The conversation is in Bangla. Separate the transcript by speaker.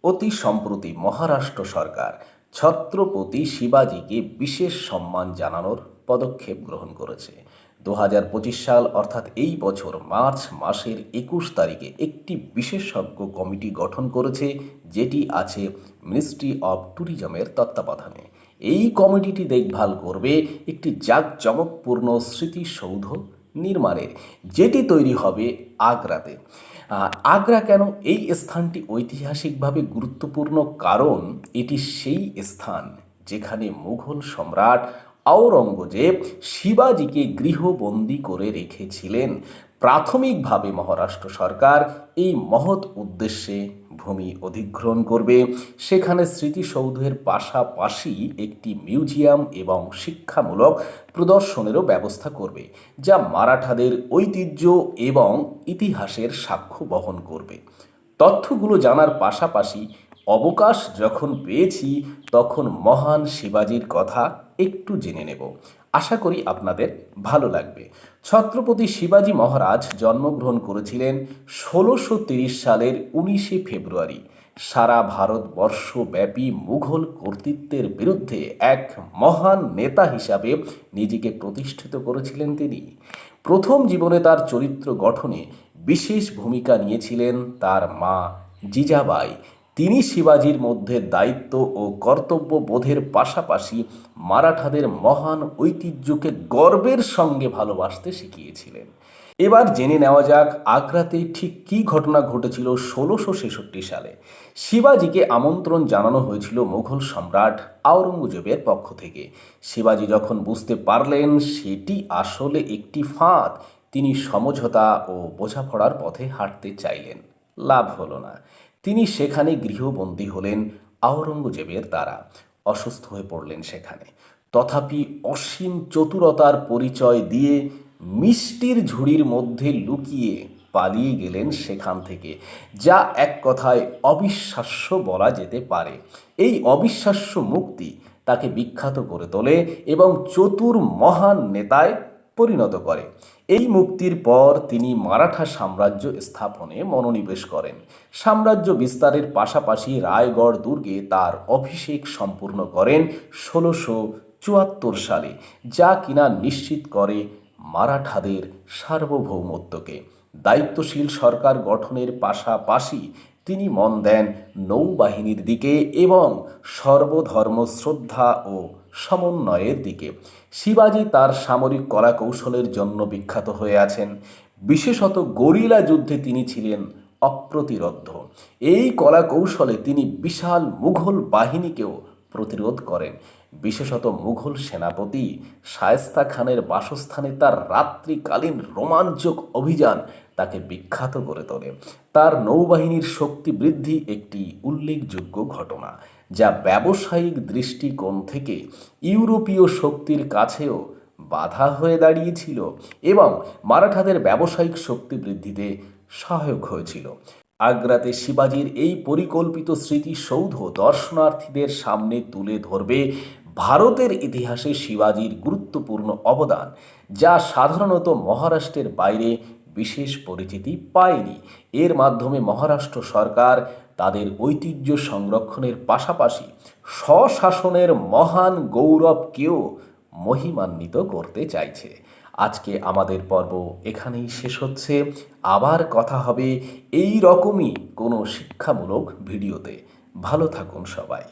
Speaker 1: অতি সম্প্রতি মহারাষ্ট্র সরকার ছত্রপতি শিবাজিকে বিশেষ সম্মান জানানোর পদক্ষেপ গ্রহণ করেছে। 2025 সাল অর্থাৎ এই বছর মার্চ মাসের 21 তারিখে একটি বিশেষজ্ঞ কমিটি গঠন করেছে, যেটি আছে মিনিস্ট্রি অব ট্যুরিজমের তত্ত্বাবধানে। এই কমিটিটি দেখভাল করবে একটি জাঁকজমকপূর্ণ স্মৃতিসৌধ নির্মাণের, যেটি তৈরি হবে আগ্রাতে। আগ্রা কেন এই স্থানটি ঐতিহাসিকভাবে গুরুত্বপূর্ণ? কারণ এটি সেই স্থান যেখানে মুঘল সম্রাট আওরঙ্গজেব শিবাজিকে গৃহবন্দী করে রেখেছিলেন। প্রাথমিকভাবে মহারাষ্ট্র সরকার এই মহৎ উদ্দেশ্যে ভূমি অধিগ্রহণ করবে। সেখানে স্মৃতিসৌধের পাশাপাশি একটি মিউজিয়াম এবং শিক্ষামূলক প্রদর্শনেরও ব্যবস্থা করবে, যা মারাঠাদের ঐতিহ্য এবং ইতিহাসের সাক্ষ্য বহন করবে। তথ্যগুলো জানার পাশাপাশি অবকাশ যখন পেয়েছি, তখন মহান শিবাজির কথা একটু জেনে নেব। আশা করি আপনাদের ভালো লাগবে। ছত্রপতি শিবাজি মহারাজ জন্মগ্রহণ করেছিলেন 1630 সালের 19শে ফেব্রুয়ারি। সারা ভারতবর্ষব্যাপী মুঘল কর্তৃত্বের বিরুদ্ধে এক মহান নেতা হিসাবে নিজেকে প্রতিষ্ঠিত করেছিলেন তিনি। প্রথম জীবনে তার চরিত্র গঠনে বিশেষ ভূমিকা নিয়েছিলেন তার মা জিজাবাই। তিনি শিবাজির মধ্যে দায়িত্ব ও কর্তব্য বোধের পাশাপাশি মারাঠাদের মহান ঐতিহ্যকে গর্বের সঙ্গে ভালোবাসতে শিখিয়েছিলেন। এবার জেনে নেওয়া যাক আগ্রাতে ঠিক কী ঘটনা ঘটেছিল 1666 সালে। শিবাজিকে আমন্ত্রণ জানানো হয়েছিল মুঘল সম্রাট আওরঙ্গজেবের পক্ষ থেকে। শিবাজি যখন বুঝতে পারলেন সেটি আসলে একটি ফাঁদ, তিনি সমঝোতা ও বোঝাপড়ার পথে হাঁটতে চাইলেন। লাভ হলো না। তিনি সেখানে গৃহবন্দী হলেন আওরঙ্গজেবের দ্বারা। অসুস্থ হয়ে পড়লেন সেখানে। তথাপি অসীম চতুরতার পরিচয় দিয়ে মিষ্টির ঝুড়ির মধ্যে লুকিয়ে পালিয়ে গেলেন সেখান থেকে, যা এক কথায় অবিশ্বাস্য বলা যেতে পারে। এই অবিশ্বাস্য মুক্তি তাকে বিখ্যাত করে তোলে এবং চতুর মহান নেতায় পরিণত করে। এই মুক্তির পর তিনি মারাঠা সাম্রাজ্য স্থাপনে মনোনিবেশ করেন। সাম্রাজ্য বিস্তারের পাশাপাশি রায়গড় দুর্গে তার অভিষেক সম্পূর্ণ করেন 1674 সালে, যা কিনা নিশ্চিত করে মারাঠাদের সার্বভৌমত্বকে। দায়িত্বশীল সরকার গঠনের পাশাপাশি তিনি মন দেন নৌবাহিনীর দিকে এবং সর্বধর্ম শ্রদ্ধা ও সমন্বয়ের দিকে। শিবাজি তার সামরিক কলাকৌশলের জন্য বিখ্যাত হয়ে আছেন। বিশেষত গরিলা যুদ্ধে তিনি ছিলেন অপ্রতিরোধ্য। এই কলাকৌশলে তিনি বিশাল মুঘল বাহিনীকেও প্রতিরোধ করেন। বিশেষত মুঘল সেনাপতি শায়েস্তা খানের বাসস্থানে তার রাত্রিকালীন রোমাঞ্চক অভিযান তাকে বিখ্যাত করে তোলে। তার নৌবাহিনীর শক্তি বৃদ্ধি একটি উল্লেখযোগ্য ঘটনা, যা ব্যবসায়িক দৃষ্টিকোণ থেকে ইউরোপীয় শক্তির কাছেও বাধা হয়ে দাঁড়িয়েছিল এবং মারাঠাদের ব্যবসায়িক শক্তি বৃদ্ধিতে সহায়ক হয়েছিল। আগ্রাতে শিবাজির এই পরিকল্পিত স্মৃতিসৌধ দর্শনার্থীদের সামনে তুলে ধরবে ভারতের ইতিহাসে শিবাজির গুরুত্বপূর্ণ অবদান, যা সাধারণত মহারাষ্ট্রের বাইরে বিশেষ পরিচিতি পায়নি। এর মাধ্যমে মহারাষ্ট্র সরকার তাদের ঐতিহ্য সংরক্ষণের পাশাপাশি স্বশাসনের মহান গৌরবকেও মহিমান্বিত করতে চাইছে। আজকে আমাদের পর্ব এখানেই শেষ হচ্ছে। আবার কথা হবে এই রকমই কোনো শিক্ষামূলক ভিডিওতে। ভালো থাকুন সবাই।